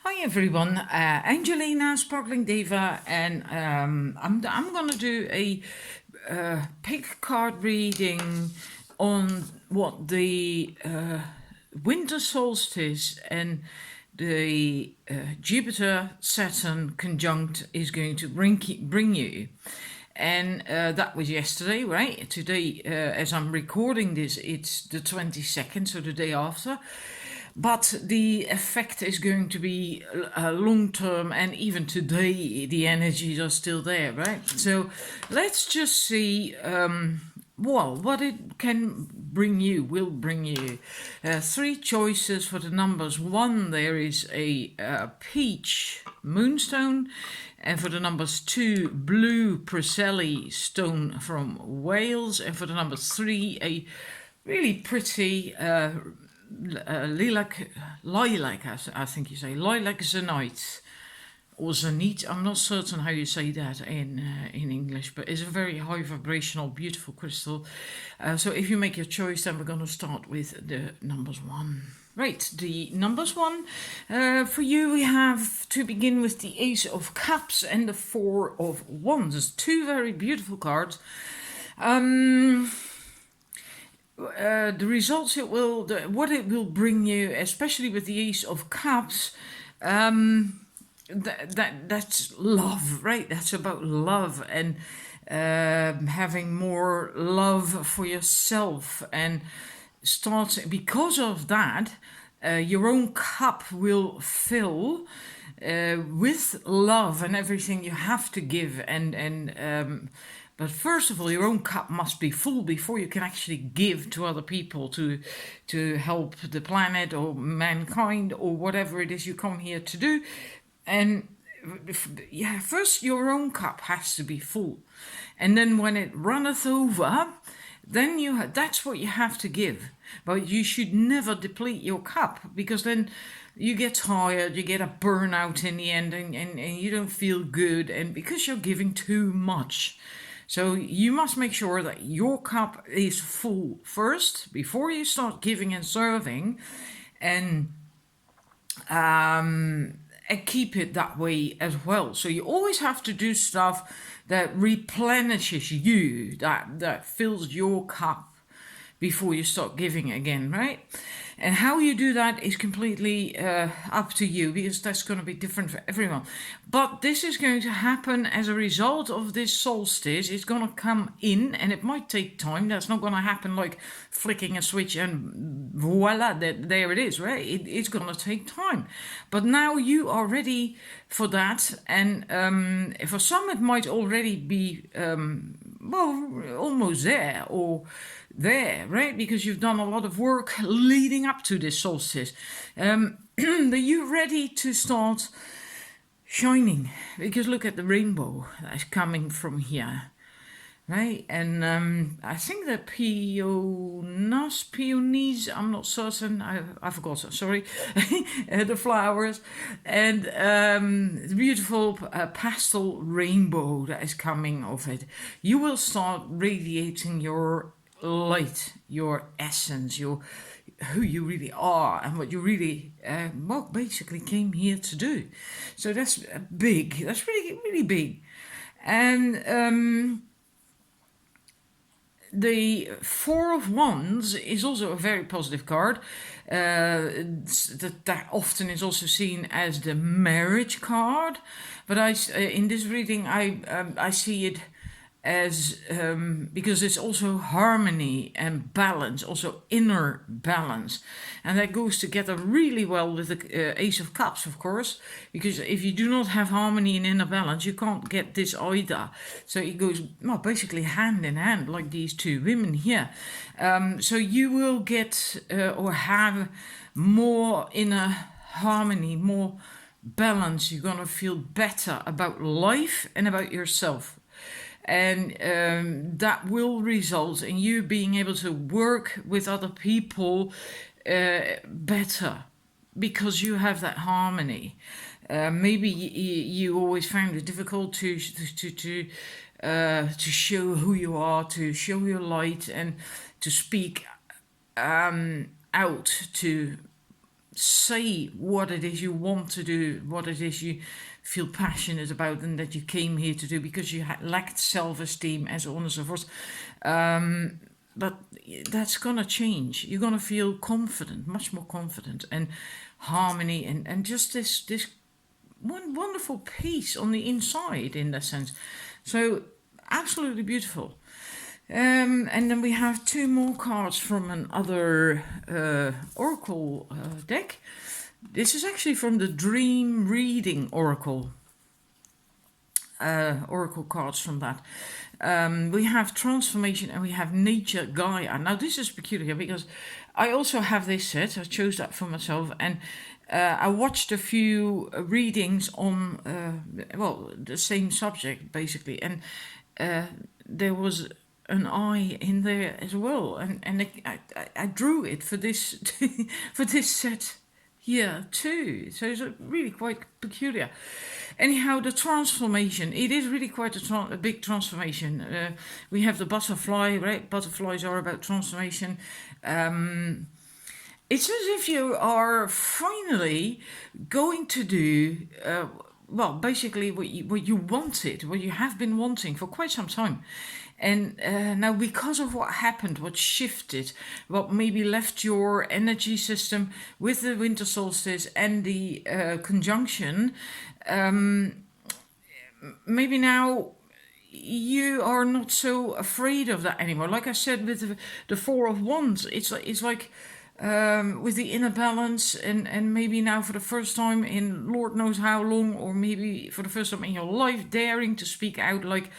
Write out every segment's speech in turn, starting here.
Hi everyone, Angelina, Sparkling Diva, and I'm gonna do a pick card reading on what the winter solstice and the Jupiter-Saturn conjunct is going to bring you. And that was yesterday, right? Today, as I'm recording this, it's the 22nd, so the day after. But the effect is going to be long term, and even today the energies are still there, right? So let's just see what it can bring you, will bring you. Three choices for the numbers. One, there is a peach moonstone, and for the numbers 2, blue Preseli stone from Wales, and for the number 3, a really pretty lilac, I think you say, lilac zenite or zenith. I'm not certain how you say that in English, but it's a very high vibrational, beautiful crystal. So if you make your choice, then we're going to start with the numbers 1. Right, the numbers 1. For you, we have to begin with the Ace of Cups and the Four of Wands. Two very beautiful cards. The results what it will bring you, especially with the Ace of Cups, that's love, right? That's about love and having more love for yourself, and because of that, your own cup will fill with love and everything you have to give, but first of all, your own cup must be full before you can actually give to other people to help the planet or mankind or whatever it is you come here to do. And yeah, first your own cup has to be full, and then when it runneth over, then that's what you have to give. But you should never deplete your cup, because then you get tired, you get a burnout in the end, and you don't feel good, and because you're giving too much. So you must make sure that your cup is full first before you start giving and serving, and keep it that way as well. So you always have to do stuff that replenishes you, that fills your cup before you start giving again, right? And how you do that is completely up to you, because that's going to be different for everyone. But this is going to happen as a result of this solstice. It's going to come in, and it might take time. That's not going to happen like flicking a switch and voila, there it is, right? It's going to take time. But now you are ready for that. And for some, it might already be, almost there or there, right? Because you've done a lot of work leading up to this solstice. Are you ready to start shining? Because look at the rainbow that's coming from here, right? And I think the peonies, I'm not certain, I forgot, sorry, the flowers, and the beautiful pastel rainbow that is coming of it. You will start radiating your light, your essence, who you really are, and what you really basically came here to do. So that's big. That's really big. And the Four of Wands is also a very positive card. That often is also seen as the marriage card, but in this reading I see it as because it's also harmony and balance, also inner balance, and that goes together really well with the Ace of Cups, of course, because if you do not have harmony and inner balance, you can't get this either. So it goes basically hand in hand, like these two women here. So you will get or have more inner harmony, more balance. You're gonna feel better about life and about yourself. And that will result in you being able to work with other people better, because you have that harmony. Maybe you always found it difficult to show who you are, to show your light, and to speak out to say what it is you want to do, what it is you feel passionate about, and that you came here to do because you lacked self-esteem, and so on and so forth. But that's gonna change. You're gonna feel confident, much more confident, and harmony, and just this one wonderful peace on the inside, in that sense. So absolutely beautiful. And then we have two more cards from another oracle deck. This is actually from the Dream Reading Oracle. Oracle cards from that. We have Transformation and we have Nature Gaia. Now this is peculiar because I also have this set. I chose that for myself, and I watched a few readings on the same subject basically, and there was an eye in there as well, and I drew it for this for this set here too. So it's really quite peculiar. Anyhow, the transformation, it is really quite a big transformation. We have the butterfly, right? Butterflies are about transformation. It's as if you are finally going to do basically what you wanted, what you have been wanting for quite some time. And now, because of what happened, what shifted, what maybe left your energy system with the winter solstice and the conjunction, maybe now you are not so afraid of that anymore. Like I said, with the Four of Wands, it's like with the inner balance, and maybe now for the first time in Lord knows how long, or maybe for the first time in your life, daring to speak out, like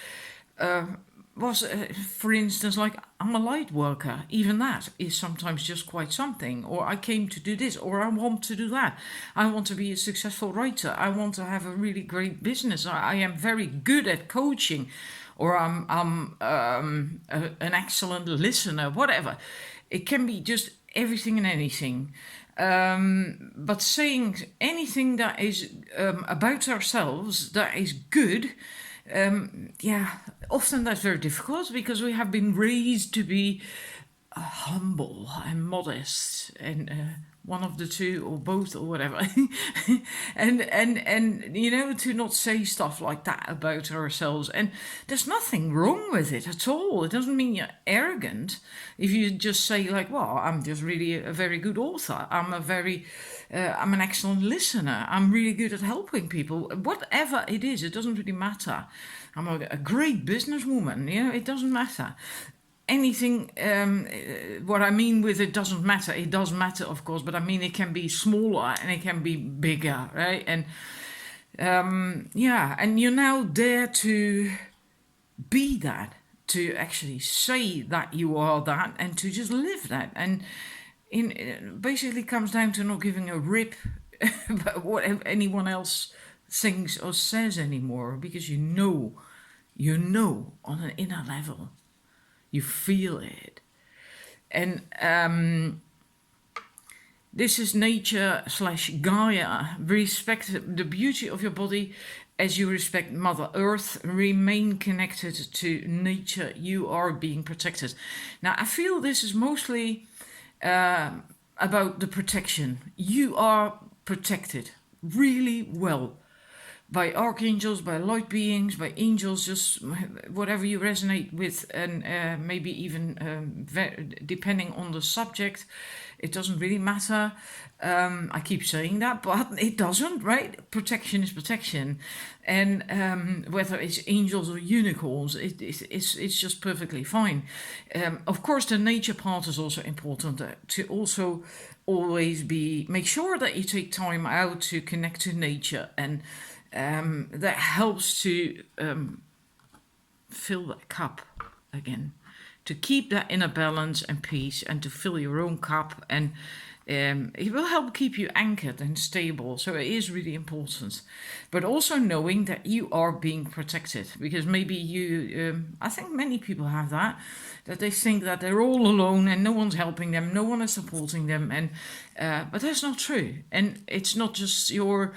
for instance, like, I'm a light worker. Even that is sometimes just quite something. Or I came to do this, or I want to do that. I want to be a successful writer. I want to have a really great business. I am very good at coaching, or I'm an excellent listener, whatever. It can be just everything and anything. But saying anything that is about ourselves that is good, often that's very difficult because we have been raised to be humble and modest, and one of the two or both or whatever, and to not say stuff like that about ourselves. And there's nothing wrong with it at all. It doesn't mean you're arrogant if you just say, like, well, I'm just really a very good author. I'm an excellent listener. I'm really good at helping people. Whatever it is, it doesn't really matter. I'm a great businesswoman. It doesn't matter. Anything, what I mean with it doesn't matter. It does matter, of course, but I mean it can be smaller and it can be bigger, right? And and you now dare to be that, to actually say that you are that, and to just live that. And it basically comes down to not giving a rip about what anyone else thinks or says anymore, because you know on an inner level. You feel it. And this is Nature/Gaia. Respect the beauty of your body as you respect Mother Earth. Remain connected to nature. You are being protected. Now, I feel this is mostly about the protection. You are protected really well. By archangels, by light beings, by angels, just whatever you resonate with, and maybe even depending on the subject, it doesn't really matter. I keep saying that, but it doesn't, right? Protection is protection. And whether it's angels or unicorns, it's just perfectly fine. Of course, the nature part is also important, to also always make sure that you take time out to connect to nature, and that helps to fill that cup again, to keep that inner balance and peace, and to fill your own cup, and it will help keep you anchored and stable. So it is really important, but also knowing that you are being protected, because maybe I think many people have that they think that they're all alone and no one's helping them, no one is supporting them, and but that's not true. And it's not just your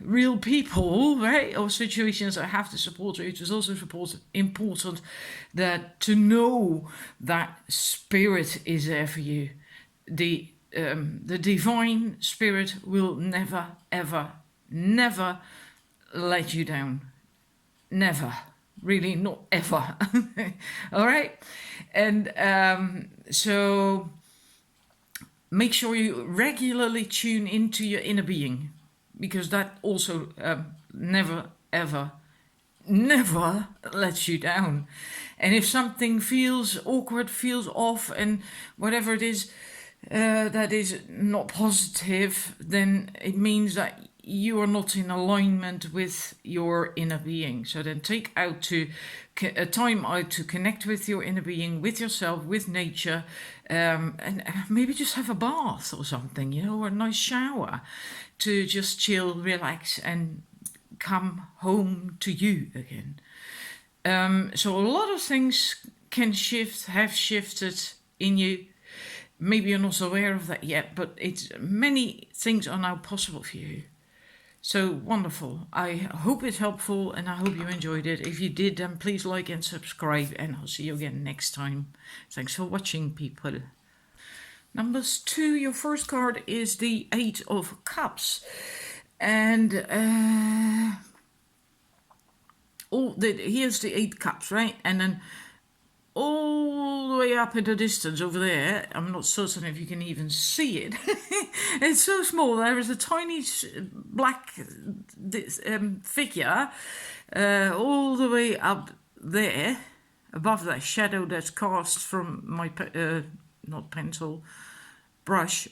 real people, right, or situations that have to support you. It is also important that to know that spirit is there for you. The the divine spirit will never, ever, never let you down. Never. Really, not ever. All right? And so make sure you regularly tune into your inner being, because that also never, ever, never lets you down. And if something feels awkward, feels off, and whatever it is that is not positive, then it means that you are not in alignment with your inner being. So then take out a time out to connect with your inner being, with yourself, with nature, and maybe just have a bath or something, you know, or a nice shower to just chill, relax, and come home to you again. So a lot of things can shift, have shifted in you. Maybe you're not aware of that yet, but many things are now possible for you. So wonderful. I hope it's helpful and I hope you enjoyed it. If you did, then please like and subscribe, and I'll see you again next time. Thanks for watching, people. Numbers 2, your first card is the 8 of Cups. And here's the 8 Cups, right? And then all the way up in the distance over there, I'm not certain if you can even see it. It's so small. There is a tiny black figure all the way up there, above that shadow that's cast from my not pencil, brush,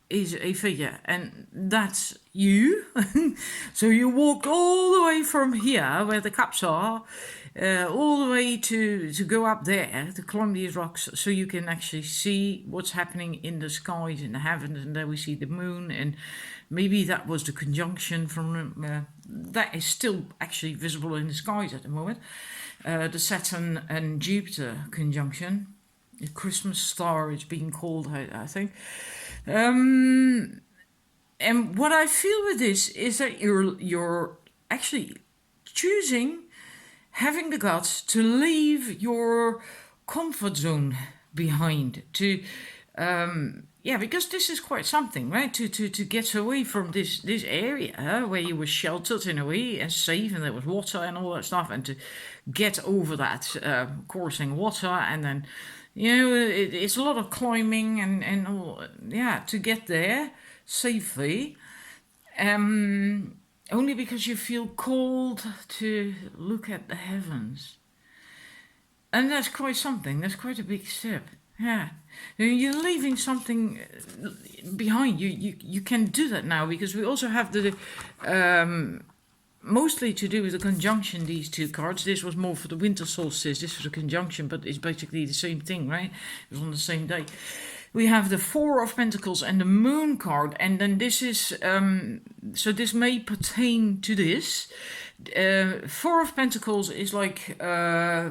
is a figure, and that's you. So you walked all the way from here, where the cups are, all the way to go up there, to climb these rocks, so you can actually see what's happening in the skies, in the heavens, and there we see the moon, and maybe that was the conjunction from, that is still actually visible in the skies at the moment, the Saturn and Jupiter conjunction. The Christmas star is being called, I think. And what I feel with this is that you're actually choosing, having the guts to leave your comfort zone behind, to because this is quite something, right? To get away from this area where you were sheltered in a way and safe, and there was water and all that stuff, and to get over that coursing water, and then, you know, it's a lot of climbing and all, to get there safely. Only because you feel called to look at the heavens. And that's quite something. That's quite a big step. Yeah. You're leaving something behind. You can do that now, because we also have the mostly to do with the conjunction, these two cards. This was more for the winter solstice, this was a conjunction, but it's basically the same thing, right? It was on the same day. We have the 4 of Pentacles and the Moon card, and then this is, so this may pertain to this. 4 of Pentacles is like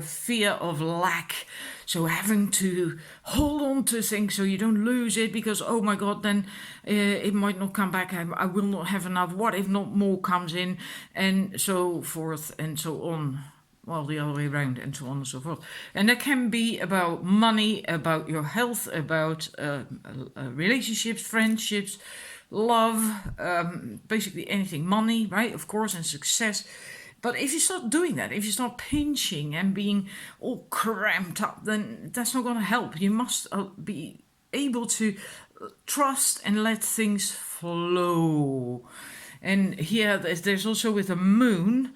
fear of lack. So having to hold on to things so you don't lose it, because, oh my God, then it might not come back. I will not have enough. What if not more comes in? And so forth and so on. Well, the other way around, and so on and so forth. And that can be about money, about your health, about relationships, friendships, love, basically anything. Money, right, of course, and success. But if you start doing that, if you start pinching and being all cramped up, then that's not going to help. You must be able to trust and let things flow. And here, there's also with the moon,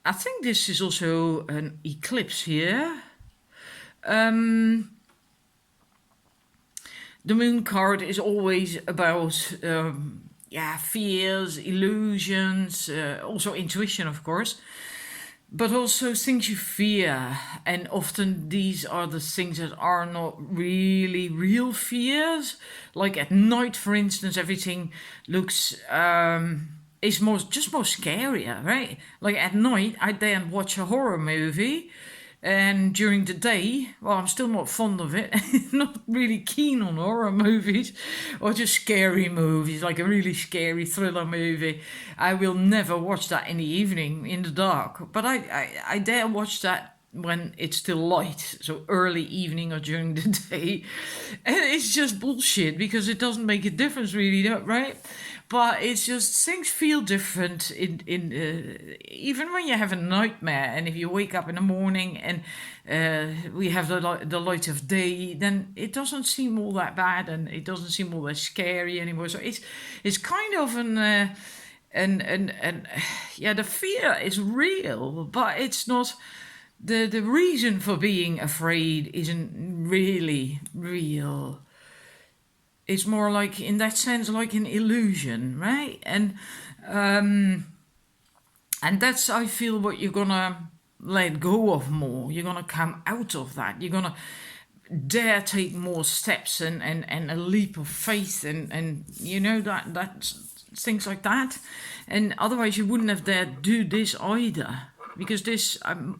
I think this is also an eclipse here. The moon card is always about fears, illusions, also intuition, of course, but also things you fear. And often these are the things that are not really real fears. Like at night, for instance, everything looks is more scarier, right? Like at night, I then watch a horror movie, and during the day, well, I'm still not fond of it. Not really keen on horror movies, or just scary movies, like a really scary thriller movie. I will never watch that in the evening, in the dark. But I dare watch that when it's still light, so early evening or during the day. And it's just bullshit because it doesn't make a difference really, right? But it's just things feel different in even when you have a nightmare, and if you wake up in the morning and we have the light of day, then it doesn't seem all that bad and it doesn't seem all that scary anymore. So it's kind of and yeah, the fear is real, but it's not the reason for being afraid isn't really real. It's more like, in that sense, like an illusion, right? And that's, I feel, what you're gonna let go of more. You're gonna come out of that. You're gonna dare take more steps and a leap of faith and you know that things like that. And otherwise you wouldn't have dared do this either, because this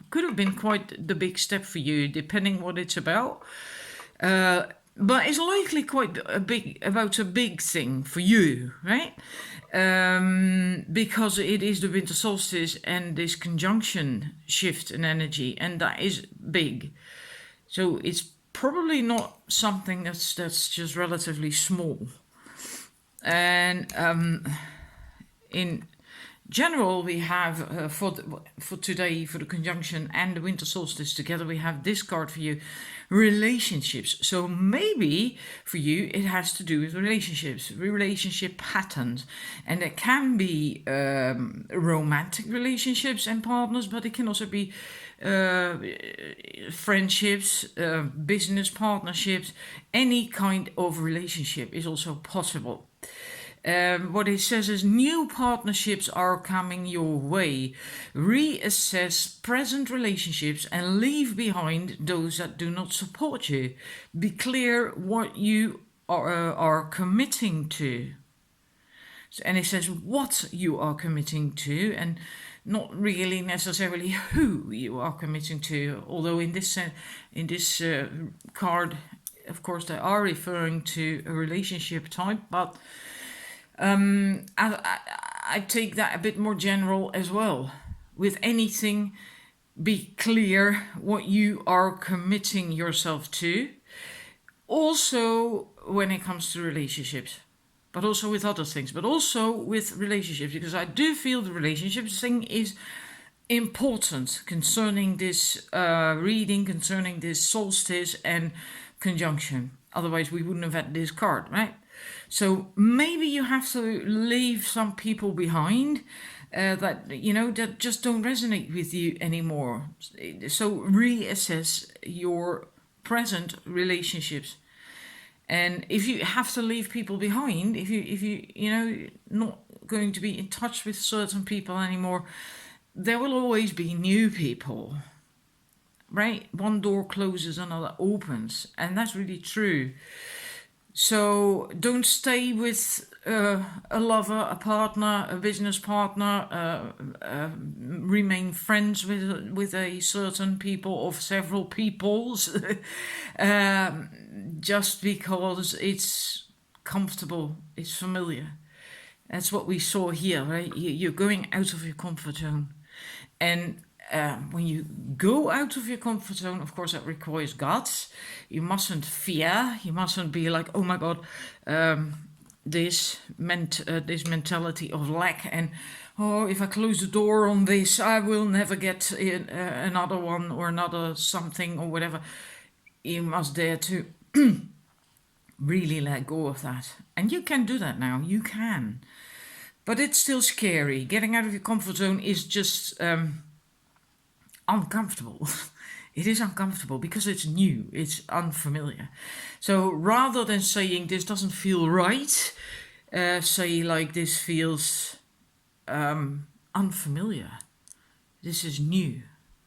could have been quite the big step for you, depending what it's about. But it's likely quite a big thing for you, right? Because it is the winter solstice and this conjunction shift in energy, and that is big. So it's probably not something that's just relatively small. And in general, we have for today, for the conjunction and the winter solstice together, we have this card for you: relationships. So maybe for you it has to do with relationships, relationship patterns, and it can be romantic relationships and partners, but it can also be friendships, business partnerships. Any kind of relationship is also possible. What it says is new partnerships are coming your way. Reassess present relationships and leave behind those that do not support you. Be clear what you are committing to. And it says what you are committing to, and not really necessarily who you are committing to. Although in this card, of course, they are referring to a relationship type, but I take that a bit more general as well. With anything, be clear what you are committing yourself to. Also when it comes to relationships, but also with other things, but also with relationships, because I do feel the relationships thing is important concerning this reading, concerning this solstice and conjunction. Otherwise we wouldn't have had this card, right? So maybe you have to leave some people behind that just don't resonate with you anymore. So reassess your present relationships. And if you have to leave people behind, if you not going to be in touch with certain people anymore, there will always be new people, right? One door closes, another opens, and that's really true. So don't stay with a lover, a partner, a business partner. Remain friends with a certain people or several peoples, just because it's comfortable, it's familiar. That's what we saw here, right? You're going out of your comfort zone, and when you go out of your comfort zone, of course, that requires guts. You mustn't fear. You mustn't be like, oh my God, this mentality of lack, and if I close the door on this, I will never get another one or another something or whatever. You must dare to really let go of that, and you can do that now. You can, but it's still scary. Getting out of your comfort zone is just uncomfortable. It is uncomfortable because it's new, it's unfamiliar. So rather than saying this doesn't feel right, say like this feels unfamiliar. This is new,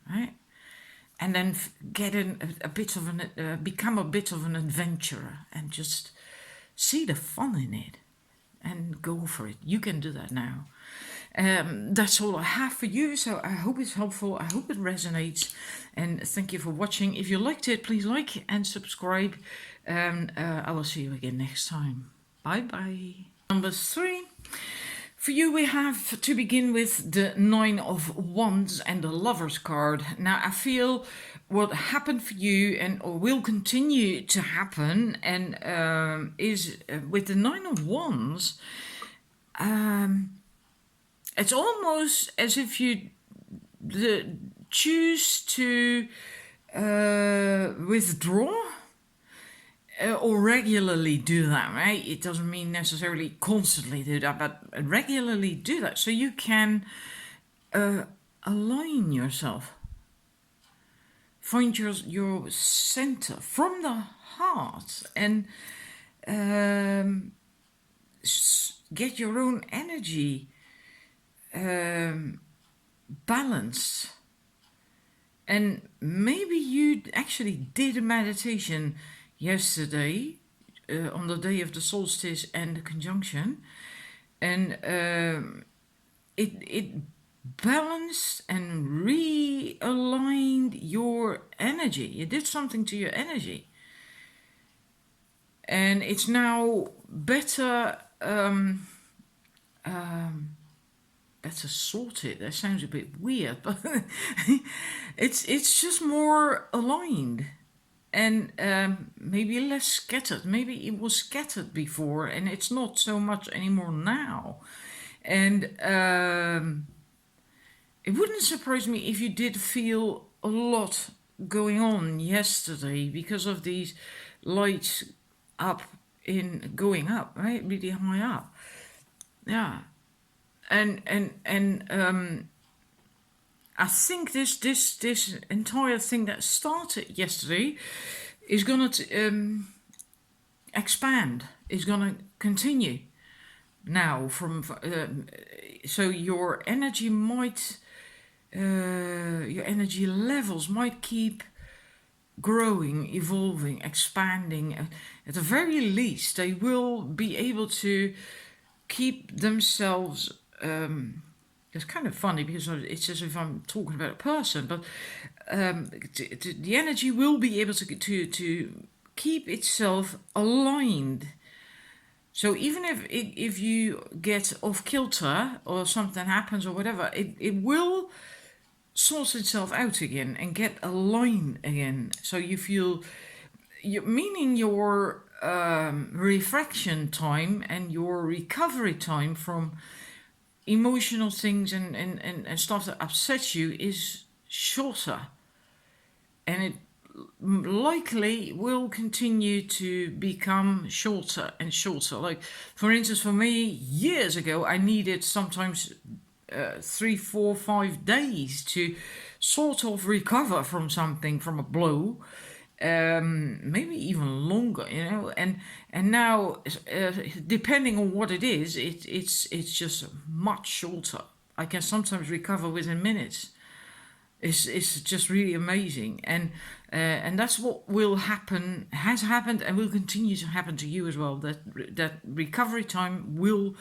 right? And then become a bit of an adventurer and just see the fun in it and go for it. You can do that now. That's all I have for you, so I hope it's helpful, I hope it resonates, and thank you for watching. If you liked it, please like and subscribe, and I will see you again next time. Bye bye. Number 3, For you, we have to begin with the Nine of Wands and the Lover's card. Now, I feel what happened for you and or will continue to happen, and is with the Nine of Wands. It's almost as if you choose to withdraw or regularly do that, right? It doesn't mean necessarily constantly do that, but regularly do that so you can align yourself. Find your center from the heart and get your own energy balanced. And maybe you actually did a meditation yesterday on the day of the solstice and the conjunction, and it balanced and realigned your energy. You did something to your energy, and it's now better better sorted. That sounds a bit weird, but it's just more aligned. And maybe less scattered. Maybe it was scattered before and it's not so much anymore now. And it wouldn't surprise me if you did feel a lot going on yesterday because of these lights going up, right? Really high up. Yeah. And I think this entire thing that started yesterday is going to expand, is going to continue now. So your energy might, your energy levels might keep growing, evolving, expanding. At the very least, they will be able to keep themselves. It's kind of funny because it's as if I'm talking about a person, but the energy will be able to keep itself aligned. So even if you get off kilter or something happens or whatever, it will sort itself out again and get aligned again. So you feel, meaning your refraction time and your recovery time from emotional things and stuff that upsets you is shorter, and it likely will continue to become shorter and shorter. Like, for instance, for me, years ago, I needed sometimes 3, 4, 5 days to sort of recover from something, from a blow. Maybe even longer, and now depending on what it is, it's just much shorter. I can sometimes recover within minutes. It's just really amazing, and that's what will happen, has happened, and will continue to happen to you as well. That recovery time will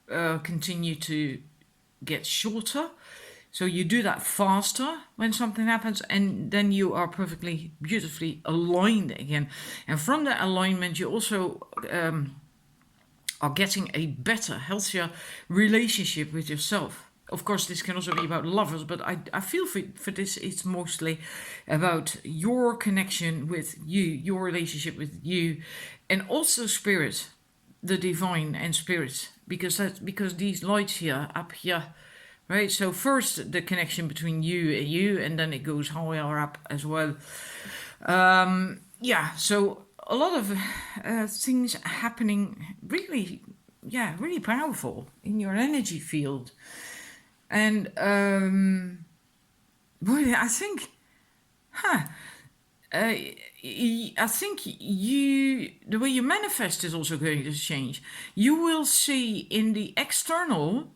continue to get shorter. So you do that faster when something happens, and then you are perfectly, beautifully aligned again. And from that alignment, you also are getting a better, healthier relationship with yourself. Of course, this can also be about lovers, but I feel for this, it's mostly about your connection with you, your relationship with you, and also spirit, the divine and spirit, because these lights here, up here, right? So first the connection between you, and then it goes higher up as well. So a lot of things happening, really powerful in your energy field. And I think, I think the way you manifest is also going to change. You will see in the external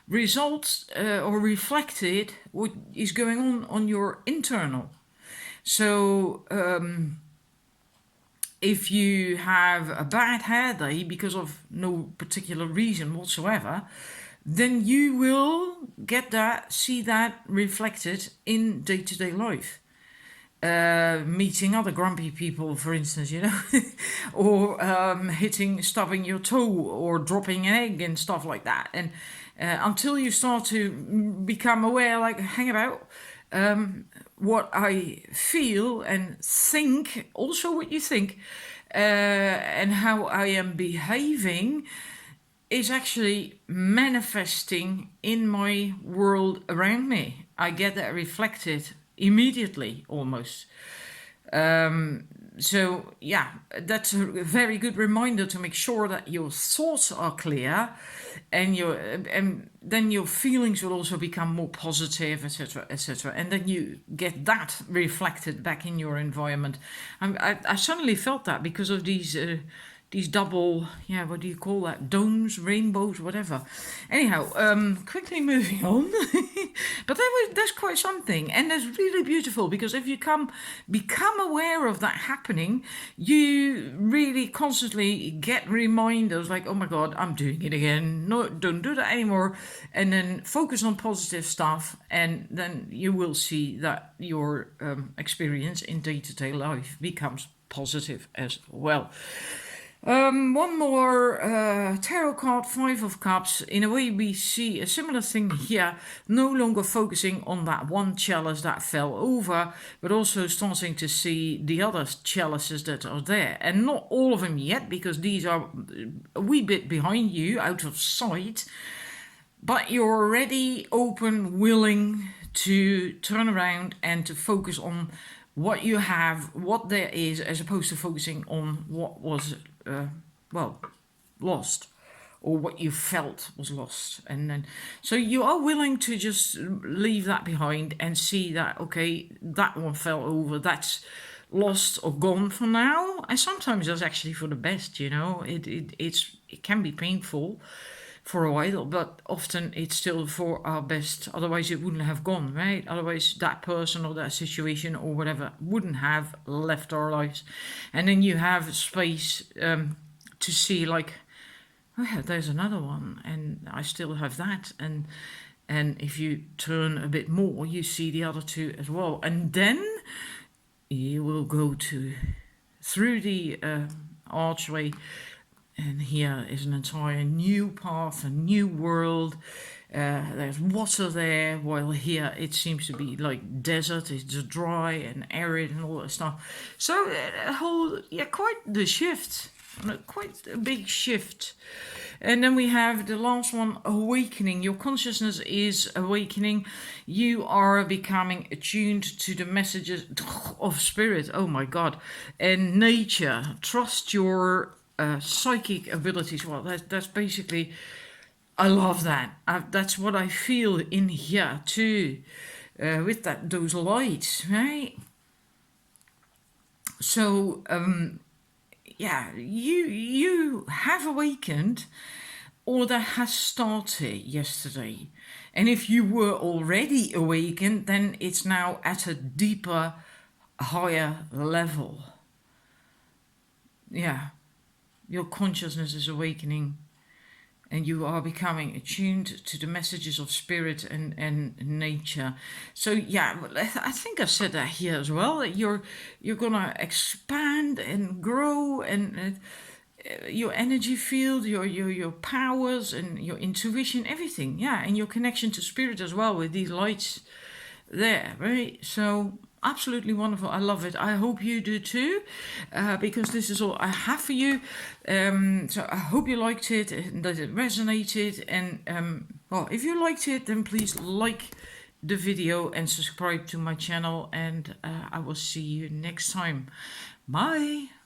results or reflected what is going on your internal. So if you have a bad hair day because of no particular reason whatsoever, then you will see that reflected in day-to-day life. meeting other grumpy people, for instance, you know, or stubbing your toe or dropping an egg and stuff like that. And until you start to become aware, like, hang about, what I feel and think, also what you think, and how I am behaving is actually manifesting in my world around me. I get that reflected immediately almost. So yeah, that's a very good reminder to make sure that your thoughts are clear, and then your feelings will also become more positive, etc., etc. And then you get that reflected back in your environment. I suddenly felt that because of these double, yeah, what do you call that? Domes, rainbows, whatever. Anyhow, quickly moving on. But that's quite something. And that's really beautiful, because if you become aware of that happening, you really constantly get reminders like, oh my God, I'm doing it again. No, don't do that anymore. And then focus on positive stuff. And then you will see that your experience in day-to-day life becomes positive as well. One more tarot card, Five of Cups. In a way, we see a similar thing here, no longer focusing on that one chalice that fell over, but also starting to see the other chalices that are there. And not all of them yet, because these are a wee bit behind you, out of sight. But you're already open, willing to turn around and to focus on what you have, what there is, as opposed to focusing on what was lost, or what you felt was lost. And then so you are willing to just leave that behind and see that, okay, that one fell over, that's lost or gone for now. And sometimes that's actually for the best, you know. It can be painful for a while, but often it's still for our best. Otherwise it wouldn't have gone, right? Otherwise that person or that situation or whatever wouldn't have left our lives. And then you have space to see, like, oh yeah, there's another one, and I still have that. And if you turn a bit more, you see the other two as well. And then you will go through the archway. And here is an entire new path, a new world. There's water there, while here it seems to be like desert. It's dry and arid and all that stuff. So quite the shift, quite a big shift. And then we have the last one, awakening. Your consciousness is awakening. You are becoming attuned to the messages of spirit. Oh my God. And nature. Trust your psychic abilities. Well, that's basically, I love that. That's what I feel in here too, with those lights, right? So yeah, you have awakened, or that has started yesterday. And if you were already awakened, then it's now at a deeper, higher level. Yeah. Your consciousness is awakening, and you are becoming attuned to the messages of spirit and nature. So yeah, I think I said that here as well. You're gonna expand and grow, and your energy field, your powers, and your intuition, everything. Yeah, and your connection to spirit as well with these lights there, right? So absolutely wonderful. I love it. I hope you do too, because this is all I have for you. So I hope you liked it and that it resonated. And well, if you liked it, then please like the video and subscribe to my channel. And I will see you next time. Bye.